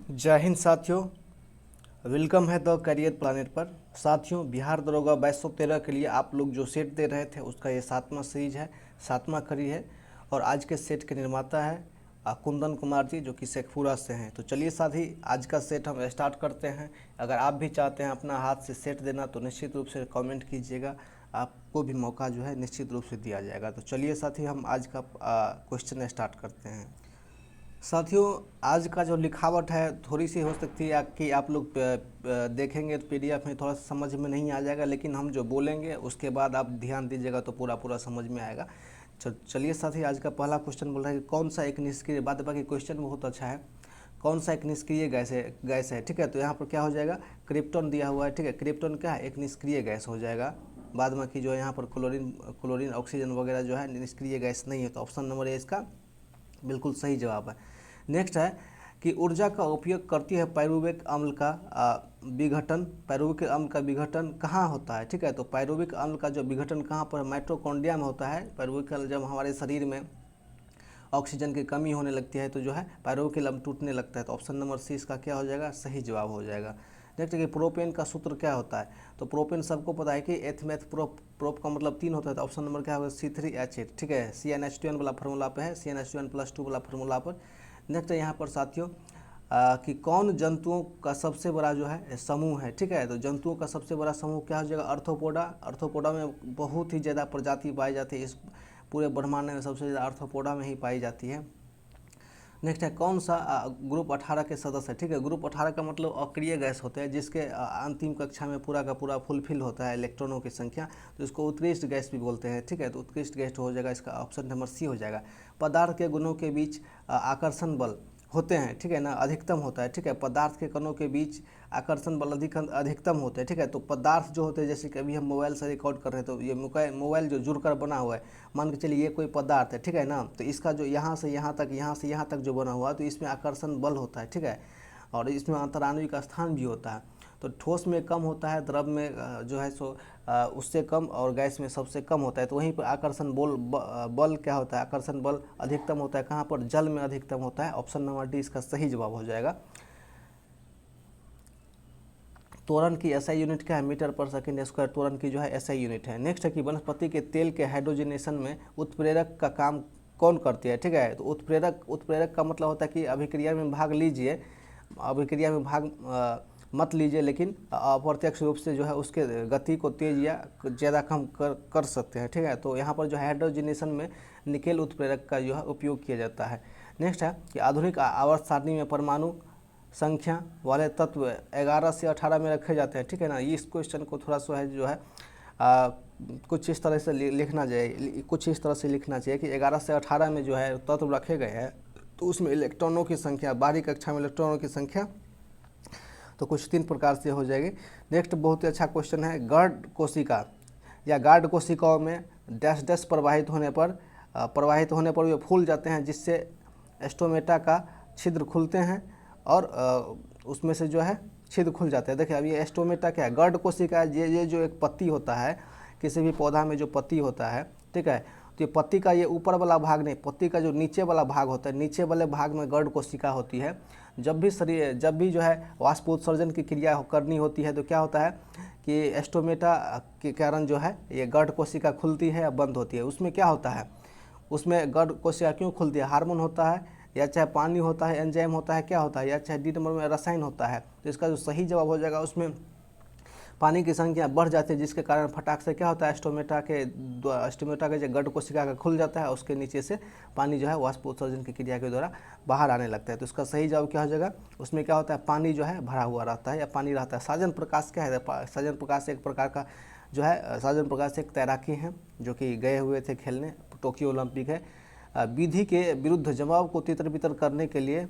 जय हिंद साथियों। वेलकम है द करियर प्लानेट पर। साथियों, बिहार दरोगा 2213 के लिए आप लोग जो सेट दे रहे थे उसका ये 7वां सीरीज है, 7वां कड़ी है। और आज के सेट के निर्माता है कुंदन कुमार जी, जो कि शेखपुरा से हैं। तो चलिए साथी, आज का सेट हम स्टार्ट करते हैं। अगर आप भी चाहते हैं अपना हाथ से सेट देना तो निश्चित रूप से कमेंट कीजिएगा, आपको भी मौका जो है निश्चित रूप से दिया जाएगा। तो चलिए साथी, हम आज का क्वेश्चन स्टार्ट करते हैं। साथियों, आज का जो लिखावट है थोड़ी सी हो सकती है कि आप लोग देखेंगे तो पीडीएफ में थोड़ा सा समझ में नहीं आ जाएगा, लेकिन हम जो बोलेंगे उसके बाद आप ध्यान दीजिएगा तो पूरा पूरा समझ में आएगा। चलिए साथी, आज का पहला क्वेश्चन बोल रहा है कि कौन सा एक निष्क्रिय, बाकी क्वेश्चन बहुत अच्छा है, कौन सा एक निष्क्रिय गैस है। ठीक है, तो यहाँ पर क्या हो जाएगा, क्रिप्टॉन दिया हुआ है। ठीक है, क्रिप्टॉन क्या है, एक निष्क्रिय गैस हो जाएगा। बाद में कि जो है यहाँ पर क्लोरीन ऑक्सीजन वगैरह जो है निष्क्रिय गैस नहीं है। तो ऑप्शन नंबर ए इसका बिल्कुल सही जवाब है। नेक्स्ट है कि ऊर्जा का उपयोग करती है पायरुविक अम्ल का विघटन। पायरुविक अम्ल का विघटन कहाँ होता है? ठीक है, तो पायरुविक अम्ल का जो विघटन कहाँ पर, माइटोकॉन्ड्रिया में होता है। पायरुविक अम्ल जब हमारे शरीर में ऑक्सीजन की कमी होने लगती है तो जो है पायरुविक अम्ल टूटने लगता है। तो ऑप्शन नंबर सी इसका क्या हो जाएगा, सही जवाब हो जाएगा। नेक्स्ट है कि प्रोपेन का सूत्र क्या होता है? तो प्रोपेन सबको पता है कि एथमेथ प्रोप का मतलब 3 होता है। तो ऑप्शन नंबर क्या होगा, C3H8। ठीक है, CnH2n वाला फार्मूला पे है, CnH2n+2 वाला फार्मूला पर। नेक्स्ट है यहाँ पर साथियों कि कौन जंतुओं का सबसे बड़ा जो है समूह है। ठीक है, तो जंतुओं का सबसे बड़ा समूह क्या हो जाएगा, अर्थोपोडा। अर्थोपोडा में बहुत ही ज़्यादा प्रजाति पाई जाती है, इस पूरे ब्रह्मांड में सबसे ज़्यादा अर्थोपोडा में ही पाई जाती है। नेक्स्ट है कौन सा ग्रुप 18 के सदस्य है। ठीक है, ग्रुप 18 का मतलब अक्रिय गैस होते हैं, जिसके अंतिम कक्षा में पूरा का पूरा फुलफिल होता है इलेक्ट्रॉनों की संख्या, तो इसको उत्कृष्ट गैस भी बोलते हैं। ठीक है, तो उत्कृष्ट गैस हो जाएगा, इसका ऑप्शन नंबर सी हो जाएगा। पदार्थ के गुणों के बीच आकर्षण बल होते हैं, ठीक है ना, अधिकतम होता है। ठीक है, पदार्थ के कणों के बीच आकर्षण बल अधिकतम होते हैं। ठीक है, तो पदार्थ जो होते हैं, जैसे कि अभी हम मोबाइल से रिकॉर्ड कर रहे हैं तो ये मोबाइल जो जुड़कर बना हुआ है, मान के चलिए ये कोई पदार्थ है, ठीक है ना, तो इसका जो यहाँ से यहाँ तक, यहाँ से यहाँ तक जो बना हुआ है, तो इसमें आकर्षण बल होता है। ठीक है, और इसमें अंतराणु का स्थान भी होता है। तो ठोस में कम होता है, द्रव में जो है सो उससे कम, और गैस में सबसे कम होता है। तो वहीं पर आकर्षण बल क्या होता है, आकर्षण बल अधिकतम होता है कहाँ पर, जल में अधिकतम होता है। ऑप्शन नंबर डी इसका सही जवाब हो जाएगा। त्वरण की एसआई यूनिट क्या है, मीटर पर सेकंड स्क्वायर त्वरण की जो है एसआई यूनिट है। नेक्स्ट है कि वनस्पति के तेल के हाइड्रोजनेशन में उत्प्रेरक का काम कौन करती है। ठीक है, तो उत्प्रेरक का मतलब होता है कि अभिक्रिया में भाग लीजिए, अभिक्रिया में भाग मत लीजिए, लेकिन अप्रत्यक्ष रूप से जो है उसके गति को तेज या ज़्यादा कम कर सकते हैं। ठीक है, तो यहाँ पर जो हाइड्रोजनेशन में निकेल उत्प्रेरक का जो है उपयोग किया जाता है। नेक्स्ट है कि आधुनिक आवर्त सारणी में परमाणु संख्या वाले तत्व 11 से 18 में रखे जाते हैं। ठीक है ना, इस क्वेश्चन को थोड़ा सा है जो है कुछ इस तरह से लिखना चाहिए, कुछ इस तरह से लिखना चाहिए कि 11 से 18 में जो है तत्व रखे गए हैं, तो उसमें इलेक्ट्रॉनों की संख्या, बाहरी कक्षा में इलेक्ट्रॉनों की संख्या तो कुछ 3 प्रकार से हो जाएगी। नेक्स्ट बहुत ही अच्छा क्वेश्चन है, गार्ड कोशिका या गार्ड कोशिकाओं में डैश डैश प्रवाहित होने पर वे फूल जाते हैं, जिससे एस्टोमेटा का छिद्र खुलते हैं और उसमें से जो है छिद्र खुल जाते हैं। देखिए अब ये एस्टोमेटा क्या है, गार्ड कोशिका है। ये जो एक पत्ती होता है, किसी भी पौधा में जो पत्ती होता है, ठीक है, तो ये पत्ती का ये ऊपर वाला भाग नहीं, पत्ती का जो नीचे वाला भाग होता है, नीचे वाले भाग में गार्ड कोशिका होती है। जब भी जो है वाष्पोत्सर्जन की क्रिया करनी होती है तो क्या होता है कि एस्टोमेटा के कारण जो है ये गार्ड कोशिका खुलती है या बंद होती है। उसमें क्या होता है, उसमें गार्ड कोशिका क्यों खुलती है, हार्मोन होता है या चाहे पानी होता है, एंजाइम होता है, क्या होता है, या चाहे डी नंबर में रसायन होता है। तो इसका जो सही जवाब हो जाएगा, उसमें पानी की संख्या बढ़ जाती है, जिसके कारण फटाक से क्या होता है, एस्टोमेटा के जो गार्ड कोशिका का खुल जाता है, उसके नीचे से पानी जो है वाष्पोत्सर्जन की क्रिया के द्वारा बाहर आने लगता है। तो इसका सही जवाब क्या हो जाएगा, उसमें क्या होता है, पानी जो है भरा हुआ रहता है या पानी रहता है। साजन प्रकाश क्या है, साजन प्रकाश एक प्रकार का जो है, साजन प्रकाश एक तैराकी हैं जो कि गए हुए थे खेलने, टोक्यो ओलंपिक है। विधि के विरुद्ध जवाब को तितर बितर करने के लिए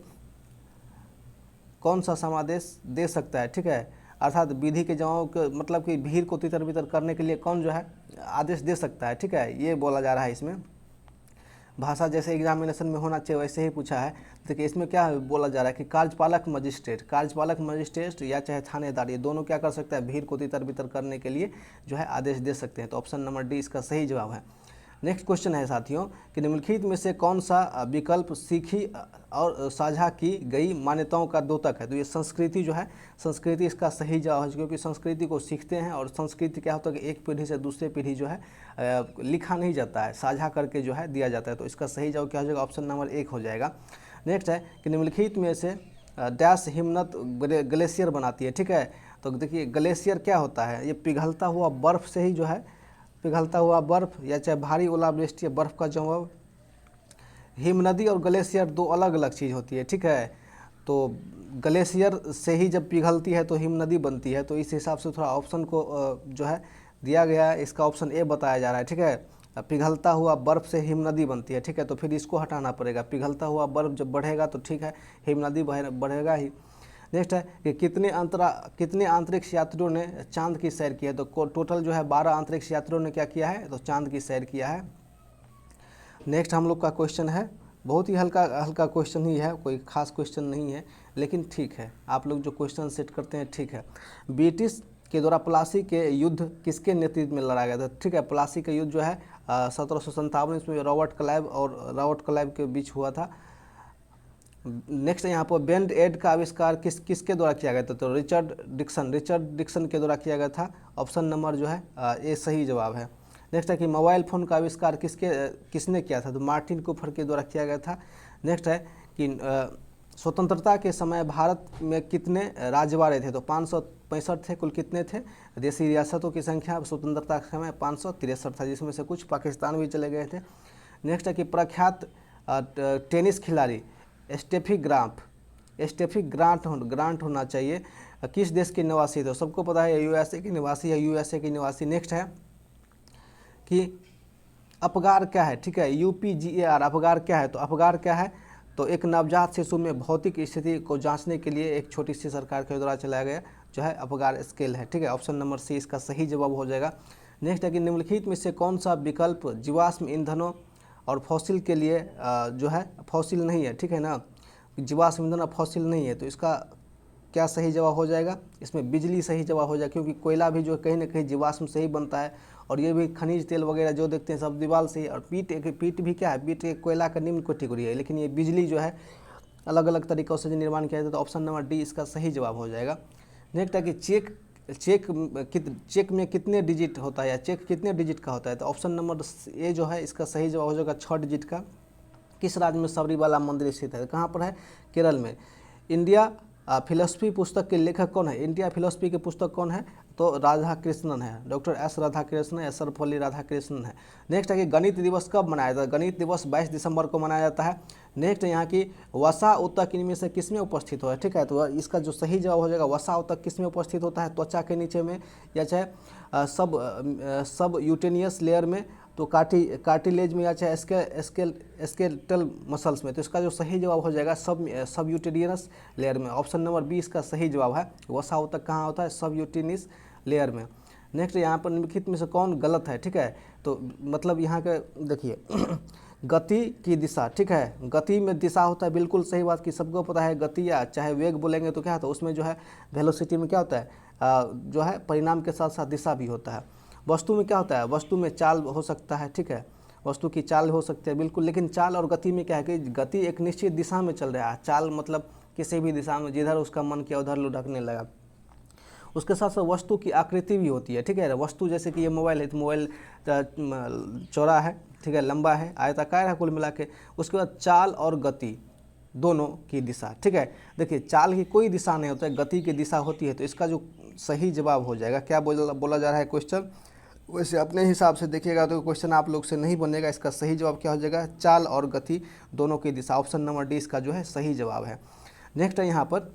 कौन सा समादेश दे सकता है। ठीक है, अर्थात विधि के जवाब के मतलब कि भीड़ को तितर बितर करने के लिए कौन जो है आदेश दे सकता है। ठीक है, ये बोला जा रहा है। इसमें भाषा जैसे एग्जामिनेशन में होना चाहिए वैसे ही पूछा है। देखिए इसमें क्या बोला जा रहा है कि कार्यपालक मजिस्ट्रेट या चाहे थानेदार, ये दोनों क्या कर सकता है, भीड़ को तितर बितर करने के लिए जो है आदेश दे सकते हैं। तो ऑप्शन नंबर डी इसका सही जवाब है। नेक्स्ट क्वेश्चन है साथियों कि निम्नलिखित में से कौन सा विकल्प सीखी और साझा की गई मान्यताओं का द्योतक है। तो ये संस्कृति जो है, संस्कृति इसका सही जवाब है, क्योंकि संस्कृति को सीखते हैं और संस्कृति क्या होता है कि एक पीढ़ी से दूसरे पीढ़ी जो है लिखा नहीं जाता है, साझा करके जो है दिया जाता है। तो इसका सही जवाब क्या हो जाएगा, ऑप्शन नंबर 1 हो जाएगा। नेक्स्ट है कि निम्नलिखित में से डैश हिमनद ग्लेशियर बनाती है। ठीक है, तो देखिए ग्लेशियर क्या होता है, ये पिघलता हुआ बर्फ़ से ही जो है, पिघलता हुआ बर्फ़ या चाहे भारी ओलावृष्टि या बर्फ़ का जमाव। हिम नदी और ग्लेशियर दो अलग अलग चीज़ होती है। ठीक है, तो ग्लेशियर से ही जब पिघलती है तो हिम नदी बनती है। तो इस हिसाब से थोड़ा ऑप्शन को जो है दिया गया है, इसका ऑप्शन ए बताया जा रहा है। ठीक है, पिघलता हुआ बर्फ़ से हिम नदी बनती है। ठीक है, तो फिर इसको हटाना पड़ेगा, पिघलता हुआ बर्फ़ जब बढ़ेगा तो ठीक है हिम नदी बढ़ेगा ही। नेक्स्ट है कि कितने अंतरिक्ष यात्रियों ने चांद की सैर की है। तो टोटल जो है 12 अंतरिक्ष यात्रियों ने क्या किया है, तो चांद की सैर किया है। नेक्स्ट हम लोग का क्वेश्चन है, बहुत ही हल्का क्वेश्चन ही है, कोई खास क्वेश्चन नहीं है, लेकिन ठीक है, आप लोग जो क्वेश्चन सेट करते हैं ठीक है। ब्रिटिश के द्वारा प्लासी के युद्ध किसके नेतृत्व में लड़ा गया था। ठीक है, प्लासी का युद्ध जो है 1757 इसमें रॉबर्ट क्लाइव के बीच हुआ था। नेक्स्ट यहाँ पर बैंड एड का आविष्कार किसके द्वारा किया गया था। तो रिचर्ड डिक्सन के द्वारा किया गया था। ऑप्शन नंबर जो है ए सही जवाब है। नेक्स्ट है कि मोबाइल फ़ोन का आविष्कार किसने किया था। तो मार्टिन कूपर के द्वारा किया गया था। नेक्स्ट है कि स्वतंत्रता के समय भारत में कितने राजवाड़े थे। तो 565 थे। कुल कितने थे, देशी रियासतों की संख्या स्वतंत्रता के समय 563 था, जिसमें से कुछ पाकिस्तान भी चले गए थे। नेक्स्ट है कि प्रख्यात टेनिस खिलाड़ी स्टेफी ग्रांट होना चाहिए, किस देश के निवासी थे। सबको पता है यूएसए की निवासी है, यूएसए की निवासी। नेक्स्ट है कि अपगार क्या है। ठीक है, UPGAR अपगार क्या है। तो अपगार क्या है, तो एक नवजात शिशु में भौतिक स्थिति को जांचने के लिए एक छोटी सी सरकार के द्वारा चलाया गया जो है अपगार स्केल है। ठीक है, ऑप्शन नंबर सी इसका सही जवाब हो जाएगा। नेक्स्ट है कि निम्नलिखित में से कौन सा विकल्प जीवाश्म ईंधनों और फॉसिल के लिए जो है फॉसिल नहीं है। ठीक है ना, जीवाश्म ईंधन और फॉसिल नहीं है, तो इसका क्या सही जवाब हो जाएगा, इसमें बिजली सही जवाब हो जाएगा, क्योंकि कोयला भी जो कहीं ना कहीं जीवाश्म से ही बनता है, और ये भी खनिज तेल वगैरह जो देखते हैं सब दीवार से ही। और पीट भी क्या है, पीट एक कोयला का निम्न कैटेगरी है, लेकिन ये बिजली जो है अलग अलग तरीक़ों से जो निर्माण किया जाता है। तो ऑप्शन नंबर डी इसका सही जवाब हो जाएगा। नेक्स्ट है कि चेक में कितने डिजिट होता है, या चेक कितने डिजिट का होता है। तो ऑप्शन नंबर ए जो है इसका सही जवाब हो जाएगा 6 डिजिट का। किस राज्य में सबरीमाला मंदिर स्थित है, कहाँ पर है, केरल में। इंडिया फिलोसफी पुस्तक के लेखक कौन है, इंडिया फिलोसफी के पुस्तक कौन है, तो राधा कृष्णन है, डॉक्टर एस राधाकृष्णन या सर्वपल्ली राधाकृष्णन है। नेक्स्ट है कि गणित दिवस कब मनाया जाता है। गणित दिवस 22 दिसंबर को मनाया जाता है। नेक्स्ट यहाँ की वसा उत्तक इनमें से किसमें उपस्थित हो है। ठीक है, तो इसका जो सही जवाब हो जाएगा वसा उत्तक किसमें उपस्थित होता है, त्वचा के नीचे में, या चाहे सब यूटेनियस लेयर में, तो कार्टिलेज में, या चाहे स्केलेटल मसल्स में। तो इसका जो सही जवाब हो जाएगा सब यूटेरियस लेयर में। ऑप्शन नंबर बी इसका सही जवाब है। वसा उत्तक कहाँ होता है, सब यूटेनियस लेयर में। नेक्स्ट यहाँ पर निम्नलिखित में से कौन गलत है। ठीक है, तो मतलब यहाँ के देखिए गति की दिशा। ठीक है, गति में दिशा होता है, बिल्कुल सही बात की सबको पता है। गति या चाहे वेग बोलेंगे तो क्या होता है, उसमें जो है वेलोसिटी में क्या होता है जो है परिणाम के साथ साथ दिशा भी होता है। वस्तु में क्या होता है, वस्तु में चाल हो सकता है। ठीक है, वस्तु की चाल हो सकती है बिल्कुल, लेकिन चाल और गति में क्या है कि गति एक निश्चित दिशा में चल रहा है, चाल मतलब किसी भी दिशा में जिधर उसका मन किया उधर लुढ़कने लगा। उसके साथ साथ वस्तु की आकृति भी होती है। ठीक है, वस्तु जैसे कि ये मोबाइल है, तो मोबाइल चौड़ा है, ठीक है, लंबा है, आयताकार है कुल मिला के। उसके बाद चाल और गति दोनों की दिशा। ठीक है, देखिए चाल की कोई दिशा नहीं होता है, गति की दिशा होती है। तो इसका जो सही जवाब हो जाएगा, क्या बोला जा रहा है क्वेश्चन, वैसे अपने हिसाब से देखिएगा तो क्वेश्चन आप लोग से नहीं बनेगा। इसका सही जवाब क्या हो जाएगा, चाल और गति दोनों की दिशा। ऑप्शन नंबर डी इसका जो है सही जवाब है। नेक्स्ट है यहाँ पर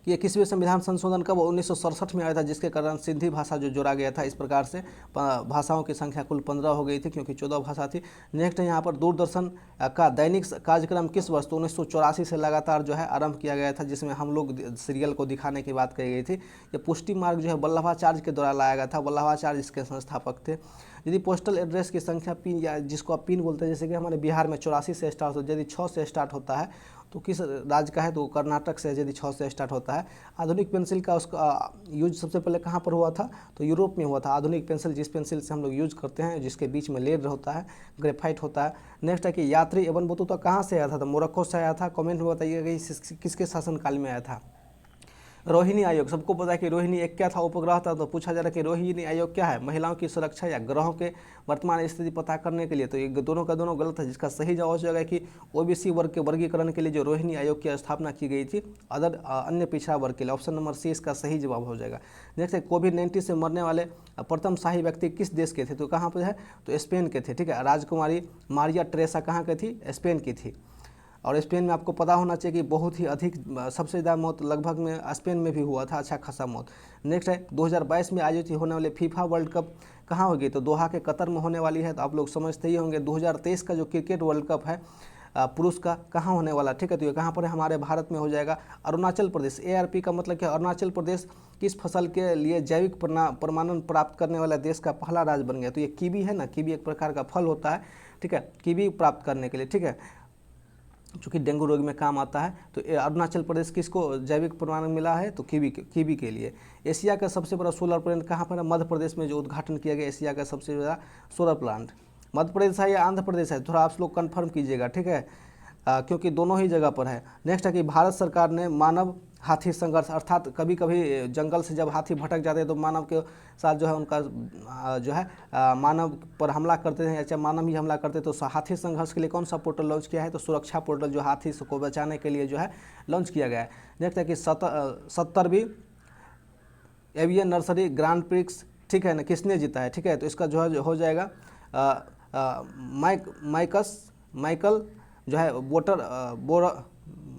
कि ये किसवें संविधान संशोधन कब 1967 में आया था, जिसके कारण सिंधी भाषा जो जोड़ा गया था। इस प्रकार से भाषाओं की संख्या कुल 15 हो गई थी, क्योंकि 14 भाषा थी। नेक्स्ट है यहाँ पर दूरदर्शन का दैनिक कार्यक्रम किस वर्ष, तो 1984 से लगातार जो है आरंभ किया गया था, जिसमें हम लोग सीरियल को दिखाने की बात कही गई थी। ये पुष्टि मार्ग जो है वल्लभाचार्य के द्वारा लाया गया था, वल्लभाचार्य इसके संस्थापक थे। यदि पोस्टल एड्रेस की संख्या पिन, या जिसको आप पिन बोलते हैं, जैसे कि हमारे बिहार में 84 से स्टार्ट होता है, यदि 6 से स्टार्ट होता है तो किस राज्य का है, तो कर्नाटक से यदि 6 से स्टार्ट होता है। आधुनिक पेंसिल का उसका यूज सबसे पहले कहाँ पर हुआ था, तो यूरोप में हुआ था। आधुनिक पेंसिल जिस पेंसिल से हम लोग यूज करते हैं, जिसके बीच में लेड होता है, ग्रेफाइट होता है। नेक्स्ट है कि यात्री एवं बतूता कहाँ से आया था, तो मोरक्को से आया था। कमेंट में बताइएगा कि किसके शासनकाल में आया था। रोहिणी आयोग, सबको पता है कि रोहिणी एक क्या था, उपग्रह था। तो पूछा जा रहा है कि रोहिणी आयोग क्या है, महिलाओं की सुरक्षा या ग्रहों के वर्तमान स्थिति पता करने के लिए। तो ये दोनों का दोनों गलत है। जिसका सही जवाब हो जाएगा कि ओबीसी वर्ग के वर्गीकरण के लिए जो रोहिणी आयोग की स्थापना की गई थी, अन्य पिछड़ा वर्ग के लिए। ऑप्शन नंबर सी इसका सही जवाब हो जाएगा। नेक्स्ट है कोविड-19 से मरने वाले प्रथम शाही व्यक्ति किस देश के थे, तो कहाँ पर है, तो स्पेन के थे। ठीक है, राजकुमारी मारिया टेरेसा कहाँ की थी, स्पेन की थी। और स्पेन में आपको पता होना चाहिए कि बहुत ही अधिक, सबसे ज़्यादा मौत लगभग में स्पेन में भी हुआ था, अच्छा खासा मौत। नेक्स्ट है 2022 में आयोजित होने वाले फीफा वर्ल्ड कप कहाँ होगी, तो दोहा के कतर में होने वाली है। तो आप लोग समझते ही होंगे 2023 का जो क्रिकेट वर्ल्ड कप है पुरुष का, कहाँ होने वाला। ठीक है, तो ये कहाँ पर है, हमारे भारत में हो जाएगा, अरुणाचल प्रदेश। ARP का मतलब क्या, अरुणाचल प्रदेश किस फसल के लिए जैविक प्रमाणन प्राप्त करने वाला देश का पहला राज्य बन गया। तो ये कीवी है ना, कीवी एक प्रकार का फल होता है। ठीक है, कीवी प्राप्त करने के लिए, ठीक है, चूँकि डेंगू रोग में काम आता है। तो अरुणाचल प्रदेश किसको जैविक प्रमाणन मिला है, तो कीवी के लिए। एशिया का सबसे बड़ा सोलर प्लांट कहाँ पर है, मध्य प्रदेश में जो उद्घाटन किया गया एशिया का सबसे बड़ा सोलर प्लांट। मध्य प्रदेश है या आंध्र प्रदेश है, थोड़ा आप लोग कन्फर्म कीजिएगा। ठीक है, क्योंकि दोनों ही जगह पर है। नेक्स्ट है कि भारत सरकार ने मानव हाथी संघर्ष, अर्थात कभी कभी जंगल से जब हाथी भटक जाते हैं तो मानव के साथ जो है उनका जो है मानव पर हमला करते हैं, या मानव ही हमला करते हैं, तो हाथी संघर्ष के लिए कौन सा पोर्टल लॉन्च किया है, तो सुरक्षा पोर्टल जो हाथी को बचाने के लिए जो है लॉन्च किया गया है। नेक्स्ट है कि 70वीं एवियन नर्सरी ग्रांड प्रिक्स, ठीक है ना, किसने जीता है। ठीक है, तो इसका जो है हो जाएगा माइकल जो है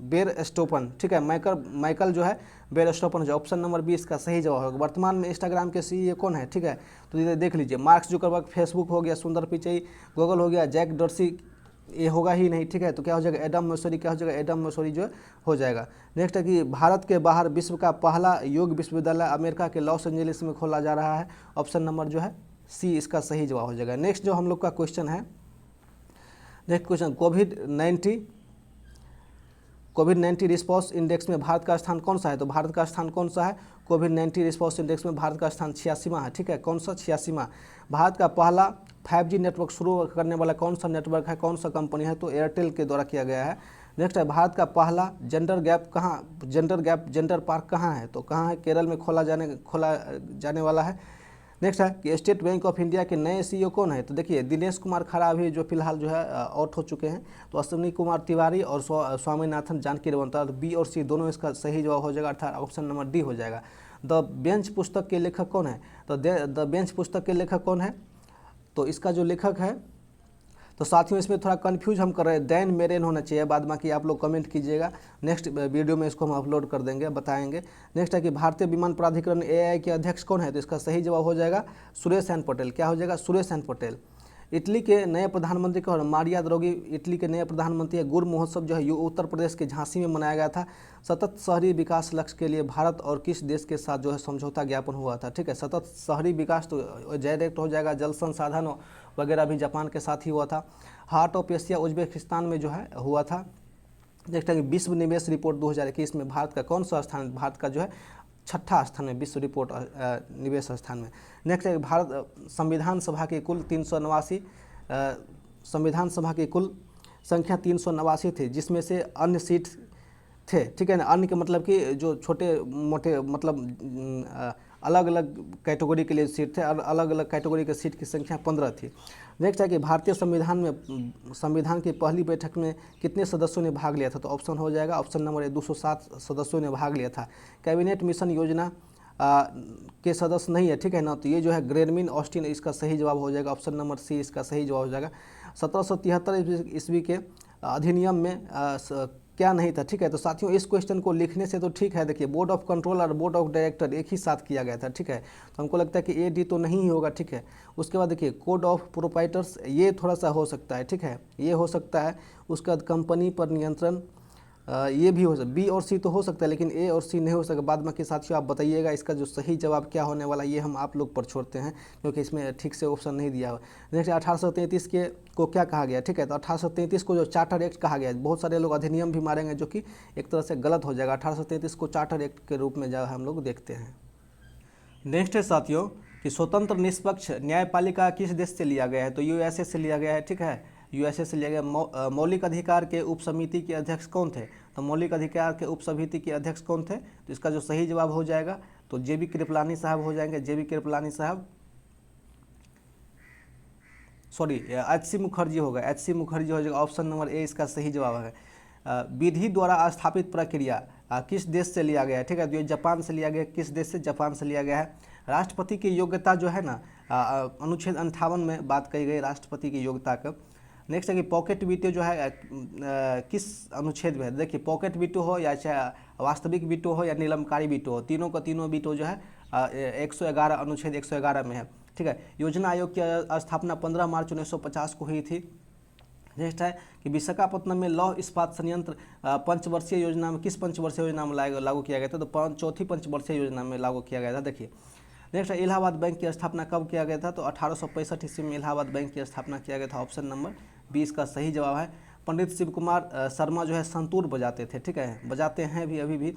बेर स्टोपन। ठीक है, माइकल जो है बेर स्टोपन जो। ऑप्शन नंबर 20 का सही जवाब होगा। वर्तमान में इंस्टाग्राम के CEO कौन है, ठीक है, तो ये देख लीजिए, मार्क जुकरबर्ग। फेसबुक हो गया सुंदर पिचई, गूगल हो गया जैक डॉर्सी, ये होगा ही नहीं। ठीक है, तो क्या हो जाएगा, एडम मोसेरी, क्या हो जाएगा, एडम मोसेरी जो हो जाएगा। नेक्स्ट है कि भारत के बाहर विश्व का पहला योग विश्वविद्यालय अमेरिका के लॉस एंजलिस में खोला जा रहा है। ऑप्शन नंबर जो है सी इसका सही जवाब हो जाएगा। नेक्स्ट जो हम लोग का क्वेश्चन है, नेक्स्ट क्वेश्चन, कोविड-19 रिस्पॉन्स इंडेक्स में भारत का स्थान कौन सा है, तो भारत का स्थान कौन सा है, कोविड-19 रिस्पॉन्स इंडेक्स में भारत का स्थान 86वां है। ठीक है, कौन सा, 86वां। भारत का पहला 5G नेटवर्क शुरू करने वाला कौन सा नेटवर्क है, कौन सा कंपनी है, तो एयरटेल के द्वारा किया गया है। नेक्स्ट है भारत का पहला जेंडर पार्क कहाँ है, तो कहाँ है, केरल में खोला जाने वाला है। नेक्स्ट है कि स्टेट बैंक ऑफ इंडिया के नए CEO कौन है, तो देखिए दिनेश कुमार खरा भी जो फिलहाल जो है आउट हो चुके हैं। तो अश्विनी कुमार तिवारी और स्वामीनाथन जानकी रेवंता, तो बी और सी दोनों इसका सही जवाब हो जाएगा, अर्थात ऑप्शन नंबर डी हो जाएगा। द बेंच पुस्तक के लेखक कौन है, तो द बेंच पुस्तक के लेखक कौन है, तो इसका जो लेखक है, तो साथियों इसमें थोड़ा कंफ्यूज हम कर रहे हैं, दैन मेरेन होना चाहिए, बाद बाकी आप लोग कमेंट कीजिएगा, नेक्स्ट वीडियो में इसको हम अपलोड कर देंगे, बताएंगे। नेक्स्ट है कि भारतीय विमान प्राधिकरण AAI के अध्यक्ष कौन है, तो इसका सही जवाब हो जाएगा सुरेश एन पटेल। क्या हो जाएगा, सुरेश एन पटेल। इटली के नए प्रधानमंत्री कौन, मारिया द्रौगी इटली के नए प्रधानमंत्री है। गुड़ महोत्सव जो है उत्तर प्रदेश के झांसी में मनाया गया था। सतत शहरी विकास लक्ष्य के लिए भारत और किस देश के साथ जो है समझौता ज्ञापन हुआ था। ठीक है, सतत शहरी विकास तो डायरेक्ट हो जाएगा, जल संसाधन वगैरह भी जापान के साथ ही हुआ था। हार्ट ऑफ एशिया उज्बेकिस्तान में जो है हुआ था। नेक्स्ट है विश्व निवेश रिपोर्ट 2021 में भारत का कौन सा स्थान, भारत का जो है 6ठा स्थान में विश्व रिपोर्ट निवेश स्थान में। नेक्स्ट है भारत संविधान सभा की कुल 389 संविधान सभा की कुल संख्या 389 थी, जिसमें से अन्य सीट थे। ठीक है ना, अन्य के मतलब कि जो छोटे मोटे मतलब अलग अलग कैटेगरी के लिए सीट थे, अलग अलग कैटेगरी के सीट की संख्या 15 थी। नेक्स्ट है कि भारतीय संविधान की पहली बैठक में कितने सदस्यों ने भाग लिया था, तो ऑप्शन हो जाएगा ऑप्शन नंबर 207 सदस्यों ने भाग लिया था। कैबिनेट मिशन योजना के सदस्य नहीं है, ठीक है ना, तो ये जो है ग्रेनमिन ऑस्टिन, इसका सही जवाब हो जाएगा ऑप्शन नंबर सी इसका सही जवाब हो जाएगा। 1773 ईस्वी के अधिनियम में क्या नहीं था। ठीक है, तो साथियों इस क्वेश्चन को लिखने से तो ठीक है, देखिए बोर्ड ऑफ कंट्रोल और बोर्ड ऑफ डायरेक्टर एक ही साथ किया गया था। ठीक है, तो हमको लगता है कि AD तो नहीं ही होगा। ठीक है, उसके बाद देखिए कोड ऑफ प्रोप्राइटर्स, ये थोड़ा सा हो सकता है। ठीक है, ये हो सकता है। उसके बाद कंपनी पर नियंत्रण, ये भी हो सकता, बी और सी तो हो सकता है लेकिन ए और सी नहीं हो सकता। बाद बाकी साथियों आप बताइएगा इसका जो सही जवाब क्या होने वाला, ये हम आप लोग पर छोड़ते हैं क्योंकि इसमें ठीक से ऑप्शन नहीं दिया हुआ। नेक्स्ट 1833 के को क्या कहा गया, ठीक है, तो 1833 को जो चार्टर एक्ट कहा गया है, बहुत सारे लोग अधिनियम भी मारेंगे जो कि एक तरह से गलत हो जाएगा। 1833 को चार्टर एक्ट के रूप में जो हम लोग देखते हैं। नेक्स्ट है साथियों कि स्वतंत्र निष्पक्ष न्यायपालिका किस देश से लिया गया है, तो यूएसए से लिया गया है, ठीक है, यूएसए से लिया गया। मौलिक अधिकार के उप समिति के अध्यक्ष कौन थे, तो मौलिक अधिकार के उप समिति के अध्यक्ष कौन थे, तो इसका जो सही जवाब हो जाएगा तो जेबी कृपलानी साहब हो जाएंगे, जेबी कृपलानी साहब, सॉरी एचसी मुखर्जी होगा, एचसी मुखर्जी हो जाएगा। ऑप्शन नंबर ए इसका सही जवाब है। विधि द्वारा स्थापित प्रक्रिया किस देश से लिया गया है, ठीक है, तो ये जापान से लिया गया। किस देश से, जापान से लिया गया है। राष्ट्रपति की योग्यता जो है ना, अनुच्छेद 58 में बात कही गई राष्ट्रपति की योग्यता का। नेक्स्ट है कि पॉकेट वीटो जो है किस अनुच्छेद में है, देखिए पॉकेट वीटो हो या चाहे वास्तविक वीटो हो या निलंबकारी वीटो हो, तीनों का तीनों वीटो जो है 111 अनुच्छेद 111 में है, ठीक है। योजना आयोग की स्थापना 15 मार्च 1950 को हुई थी। नेक्स्ट है कि विशाखापत्तनम में लौह इस्पात संयंत्र पंचवर्षीय योजना में किस पंचवर्षीय योजना में लागू किया गया था, तो चौथी पंचवर्षीय योजना में लागू किया गया था। देखिए नेक्स्ट है इलाहाबाद बैंक की स्थापना कब किया गया था, तो 1865 ईस्वी में इलाहाबाद बैंक की स्थापना किया गया था। ऑप्शन नंबर 20 का सही जवाब है। पंडित शिव कुमार शर्मा जो है संतूर बजाते थे, ठीक है, बजाते हैं भी अभी भी।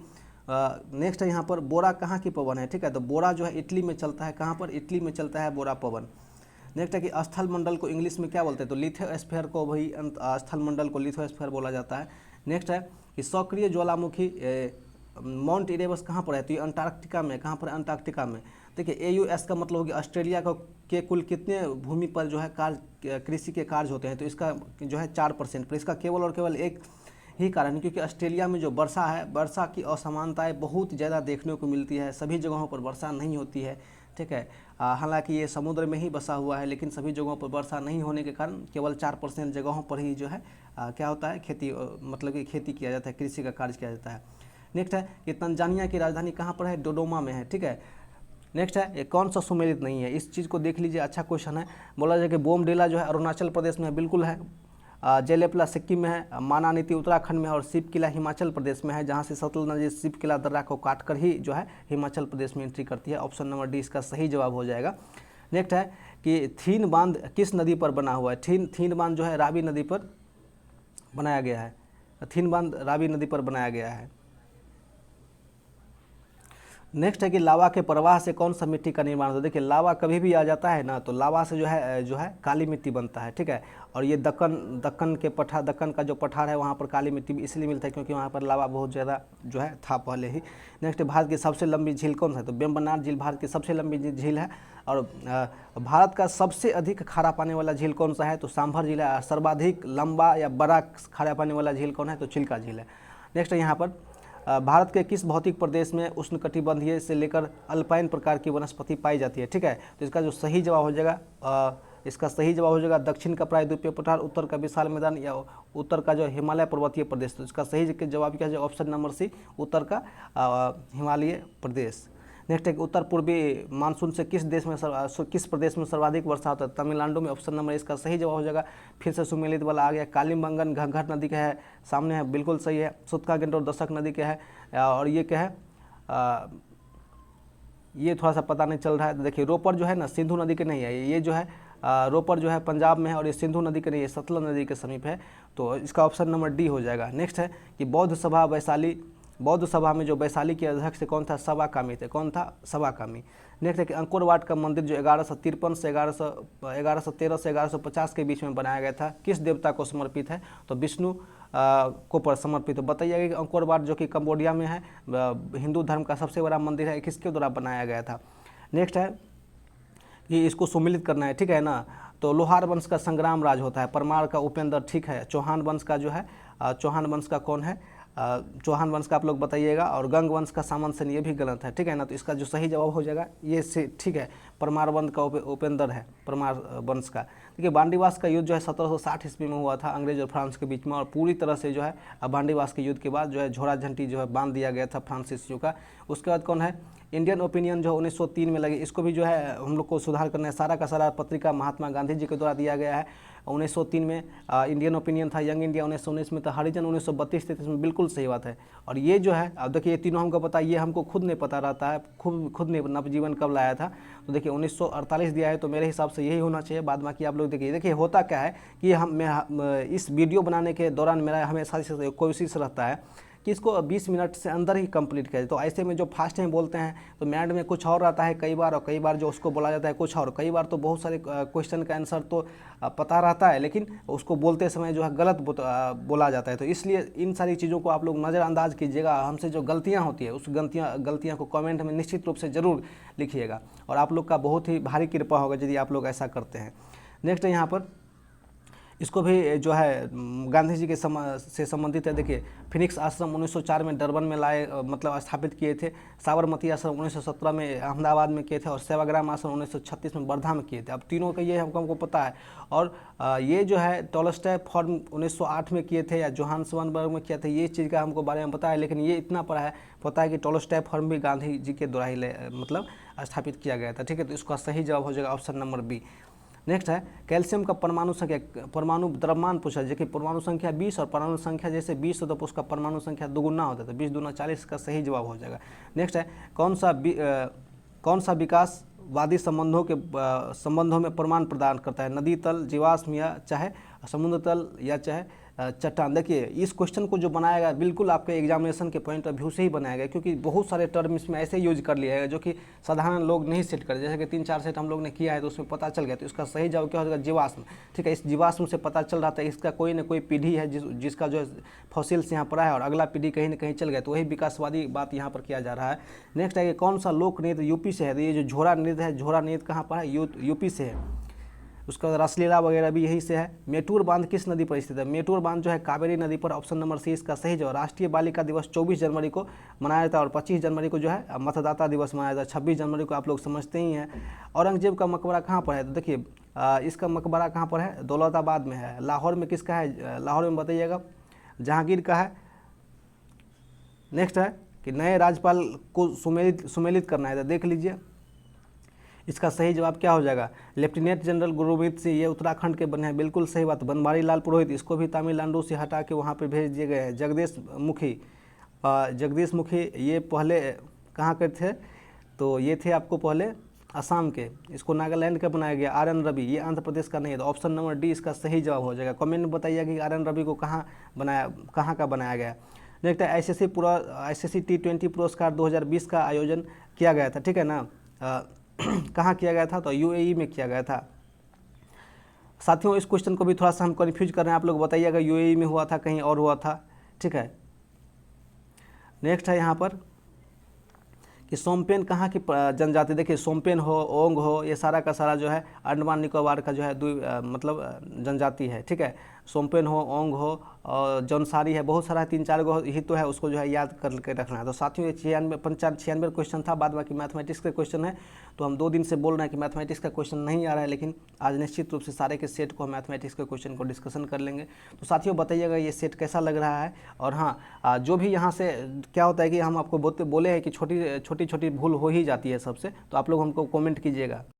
नेक्स्ट है यहाँ पर बोरा कहाँ की पवन है, ठीक है, तो बोरा जो है इटली में चलता है। कहाँ पर, इटली में चलता है बोरा पवन। नेक्स्ट है कि स्थल मंडल को इंग्लिश में क्या बोलते हैं, तो लिथोस्फीयर को वही स्थल मंडल को लिथोस्फीयर बोला जाता है। नेक्स्ट है कि सक्रिय ज्वालामुखी माउंट इरेबस कहाँ पर है, तो ये अंटार्कटिका में। कहाँ पर, अंटार्कटिका में। देखिए AUS का मतलब होगी ऑस्ट्रेलिया के कुल कितने भूमि पर जो है कार्य, कृषि के कार्य होते हैं, तो इसका जो है 4%। पर इसका केवल और केवल एक ही कारण है क्योंकि ऑस्ट्रेलिया में जो वर्षा है, वर्षा की असमानताएं बहुत ज़्यादा देखने को मिलती है। सभी जगहों पर वर्षा नहीं होती है, ठीक है। हालांकि ये समुद्र में ही बसा हुआ है लेकिन सभी जगहों पर वर्षा नहीं होने के कारण केवल 4% जगहों पर ही जो है क्या होता है, खेती, मतलब कि खेती किया जाता है, कृषि का कार्य किया जाता है। नेक्स्ट है कि तंजानिया की राजधानी कहाँ पर है, डोडोमा में है, ठीक है। नेक्स्ट है ये कौन सा सुमेलित नहीं है, इस चीज़ को देख लीजिए, अच्छा क्वेश्चन है। बोला जाए कि बोमडिला जो है अरुणाचल प्रदेश में है, बिल्कुल है। जेलेपला सिक्किम में है, मानानीति उत्तराखंड में है और शिवकिला हिमाचल प्रदेश में है, जहाँ से सतलुज नदी शिवकिला दर्रा को काटकर ही जो है हिमाचल प्रदेश में एंट्री करती है। ऑप्शन नंबर डी इसका सही जवाब हो जाएगा। नेक्स्ट है कि थीन बांध किस नदी पर बना हुआ है, थीन बांध जो है रावी नदी पर बनाया गया है। थीन बांध रावी नदी पर बनाया गया है। नेक्स्ट है कि लावा के प्रवाह से कौन सा मिट्टी का निर्माण होता है। देखिए लावा कभी भी आ जाता है ना, तो लावा से जो है काली मिट्टी बनता है, ठीक है। और ये दक्कन का जो पठार है वहाँ पर काली मिट्टी भी इसलिए मिलता है क्योंकि वहाँ पर लावा बहुत ज़्यादा जो है था पहले ही। नेक्स्ट भारत की सबसे लंबी झील कौन सा है, तो वेम्बनाड झील भारत की सबसे लंबी झील है। और भारत का सबसे अधिक खारा पानी वाला झील कौन सा है, तो सांभर झील है। सर्वाधिक लंबा या बड़ा खारा पानी वाला झील कौन है, तो चिल्का झील है। नेक्स्ट यहाँ पर भारत के किस भौतिक प्रदेश में उष्णकटिबंधीय से लेकर अल्पाइन प्रकार की वनस्पति पाई जाती है, ठीक है। तो इसका जो सही जवाब हो जाएगा दक्षिण का प्रायद्वीपीय पठार, उत्तर का विशाल मैदान या उत्तर का जो हिमालय पर्वतीय प्रदेश। तो इसका सही जवाब क्या है, ऑप्शन नंबर सी उत्तर का हिमालय प्रदेश। नेक्स्ट है उत्तर पूर्वी मानसून से किस प्रदेश में सर्वाधिक वर्षा होता है, तमिलनाडु में। ऑप्शन नंबर इसका सही जवाब हो जाएगा। फिर से सुमेलित वाला आ गया। कालीमंगन घंघर नदी का है, सामने है, बिल्कुल सही है। सुतका गेंडोर दशक नदी का है, और ये क्या है, ये थोड़ा सा पता नहीं चल रहा है। देखिए रोपर जो है ना सिंधु नदी के नहीं है, ये जो है रोपर जो है पंजाब में है और ये सिंधु नदी के नहीं है, सतलज नदी के समीप है। तो इसका ऑप्शन नंबर डी हो जाएगा। नेक्स्ट है कि बौद्ध सभा में जो वैशाली के अध्यक्ष कौन था, सवाकामी थे। कौन था, सवाकामी। नेक्स्ट है कि अंकोर वाट का मंदिर जो 1153 से 1113 से 1150 के बीच में बनाया गया था, किस देवता को समर्पित है, तो विष्णु को पर समर्पित। तो बताइएगा कि अंकोर वाट जो कि कंबोडिया में है, हिंदू धर्म का सबसे बड़ा मंदिर है, किसके द्वारा बनाया गया था। नेक्स्ट है कि इसको सुमिलित करना है, ठीक है ना। तो लोहार वंश का संग्राम राज होता है, परमार का उपेंद्र, ठीक है। चौहान वंश का जो है चौहान वंश का कौन है, चौहान वंश का आप लोग बताइएगा। और गंग वंश का सामंत सेन, ये भी गलत है, ठीक है ना। तो इसका जो सही जवाब हो जाएगा ये से, ठीक है। परमार वंश का उपेंद्र है, परमार वंश का। देखिए बांडीवास का युद्ध जो है 1760 ईस्वी में हुआ था अंग्रेज और फ्रांस के बीच में, और पूरी तरह से जो है बांडीवास के युद्ध के बाद जो है झोड़ा झंटी जो है बांध दिया गया था फ्रांसीसियों का। उसके बाद कौन है, इंडियन ओपिनियन जो 1903 में लगी, इसको भी जो है हम लोग को सुधार करना है। सारा का सारा पत्रिका महात्मा गांधी जी के द्वारा दिया गया है। 1903 में इंडियन ओपिनियन था, यंग इंडिया 1919 में था, हरिजन 1932-33 में, बिल्कुल सही बात है। और ये जो है अब देखिए ये तीनों हमको पता, ये हमको खुद नहीं पता रहता है, खुद ने नवजीवन कब लाया था। तो देखिए 1948 दिया है, तो मेरे हिसाब से यही होना चाहिए। बाद बाकी आप लोग देखिए होता क्या है कि मैं इस वीडियो बनाने के दौरान मेरा हमेशा से कोशिश रहता है कि इसको 20 मिनट से अंदर ही कंप्लीट करें। तो ऐसे में जो फास्ट में बोलते हैं तो मैंड में कुछ और आता है कई बार, और कई बार जो उसको बोला जाता है कुछ और, कई बार तो बहुत सारे क्वेश्चन का आंसर तो पता रहता है लेकिन उसको बोलते समय जो है गलत बोला जाता है। तो इसलिए इन सारी चीज़ों को आप लोग नज़रअंदाज कीजिएगा। हमसे जो गलतियाँ होती है उस गलतियाँ को कमेंट में निश्चित रूप से ज़रूर लिखिएगा, और आप लोग का बहुत ही भारी कृपा होगा यदि आप लोग ऐसा करते हैं। नेक्स्ट है यहाँ पर, इसको भी जो है गांधी जी के से संबंधित है। देखिए फिनिक्स आश्रम 1904 में डरबन में लाए, मतलब स्थापित किए थे। साबरमती आश्रम 1917 में अहमदाबाद में किए थे, और सेवाग्राम आश्रम 1936 में वर्धा में किए थे। अब तीनों का ये हमको पता है। और ये जो है टॉलस्टॉय फॉर्म 1908 में किए थे, या जोहान्सबर्ग में किया था, ये चीज़ का हमको बारे में पता है। लेकिन ये इतना पता है कि टॉलस्टॉय फॉर्म भी गांधी जी के द्वारा ही मतलब स्थापित किया गया था। ठीक है, तो इसका सही जवाब हो जाएगा ऑप्शन नंबर बी। नेक्स्ट है कैल्शियम का परमाणु संख्या, परमाणु द्रव्यमान पूछा, जो कि परमाणु संख्या 20 और परमाणु संख्या जैसे 20 हो तो उसका परमाणु संख्या दुगुना होता है, तो 20 दूना 40 का सही जवाब हो जाएगा। नेक्स्ट है कौन सा विकासवादी संबंधों में प्रमाण प्रदान करता है, नदी तल, जीवाश्म, या चाहे समुद्र तल, या चाहे चट्टान। देखिए इस क्वेश्चन को जो बनाया गया बिल्कुल आपके एग्जामिनेशन के पॉइंट ऑफ व्यू से ही बनाया गया, क्योंकि बहुत सारे टर्म इसमें ऐसे यूज कर लिया है जो कि साधारण लोग नहीं सेट कर, जैसे कि 3-4 सेट हम लोग ने किया है तो उसमें पता चल गया। तो इसका सही जवाब क्या हो जाएगा, जीवाश्म। ठीक है, इस जीवाश्म से पता चल रहा था इसका कोई ना कोई पीढ़ी है जिसका जो फॉसिल्स यहाँ पड़ा है, और अगला पीढ़ी कहीं ना कहीं चल गया, तो वही विकासवादी बात यहाँ पर किया जा रहा है। नेक्स्ट है कि कौन सा लोक नृत्य यूपी से है, तो ये जो झोड़ा नृत्य है, झोड़ा नृत्य कहाँ पर है, यूपी से है। उसका रासलीला वगैरह भी यही से है। मेटूर बांध किस नदी पर स्थित है, मेटूर बांध जो है कावेरी नदी पर, ऑप्शन नंबर सी इसका सही जवाब। राष्ट्रीय बालिका दिवस 24 जनवरी को मनाया जाता है, और 25 जनवरी को जो है मतदाता दिवस मनाया जाता है। 26 जनवरी को आप लोग समझते ही हैं। औरंगजेब का मकबरा कहाँ पर है, तो देखिए इसका मकबरा कहाँ पर है, दौलताबाद में है। लाहौर में किसका है, लाहौर में बताइएगा, जहांगीर का है। नेक्स्ट है कि नए राज्यपाल को सुमेलित करना है, तो देख लीजिए इसका सही जवाब क्या हो जाएगा, लेफ्टिनेंट जनरल गुरमीत सिंह, ये उत्तराखंड के बने हैं, बिल्कुल सही बात। बनवारी लाल पुरोहित, इसको भी तमिलनाडु से हटा के वहाँ पे भेज दिए गए हैं। जगदीश मुखी ये पहले कहाँ के थे, तो ये थे आपको पहले असम के, इसको नागालैंड का बनाया गया। RN रवि ये आंध्र प्रदेश का नहीं है, तो ऑप्शन नंबर डी इसका सही जवाब हो जाएगा। कमेंट में बताइए कि RN रवि को कहाँ का बनाया गया। नेक्स्ट है ICC T20 पुरस्कार 2020 का आयोजन किया गया था, ठीक है ना, कहाँ किया गया था, तो UAE में किया गया था। साथियों इस क्वेश्चन को भी थोड़ा सा हम कन्फ्यूज कर रहे हैं, आप लोग बताइएगा UAE में हुआ था कहीं और हुआ था, ठीक है। नेक्स्ट है यहाँ पर कि सोमपेन कहाँ की जनजाति, देखिए सोमपेन हो, ओंग हो, ये सारा का सारा जो है अंडमान निकोबार का जो है मतलब जनजाति है, ठीक है। सोमपेन हो, ओंग हो, और जौनसारी है, बहुत सारा 3-4 गो ही तो है, उसको जो है याद करके रखना है। तो साथियों ये 96 क्वेश्चन था, बाद बाकी मैथमेटिक्स के क्वेश्चन है। तो हम 2 दिन से बोल रहे हैं कि मैथमेटिक्स का क्वेश्चन नहीं आ रहा है, लेकिन आज निश्चित रूप से सारे के सेट को मैथमेटिक्स के क्वेश्चन को डिस्कशन कर लेंगे। तो साथियों बताइएगा ये सेट कैसा लग रहा है। और हाँ, जो भी यहाँ से क्या होता है कि हम आपको बोले हैं कि छोटी छोटी भूल हो ही जाती है सबसे, तो आप लोग हमको कॉमेंट कीजिएगा।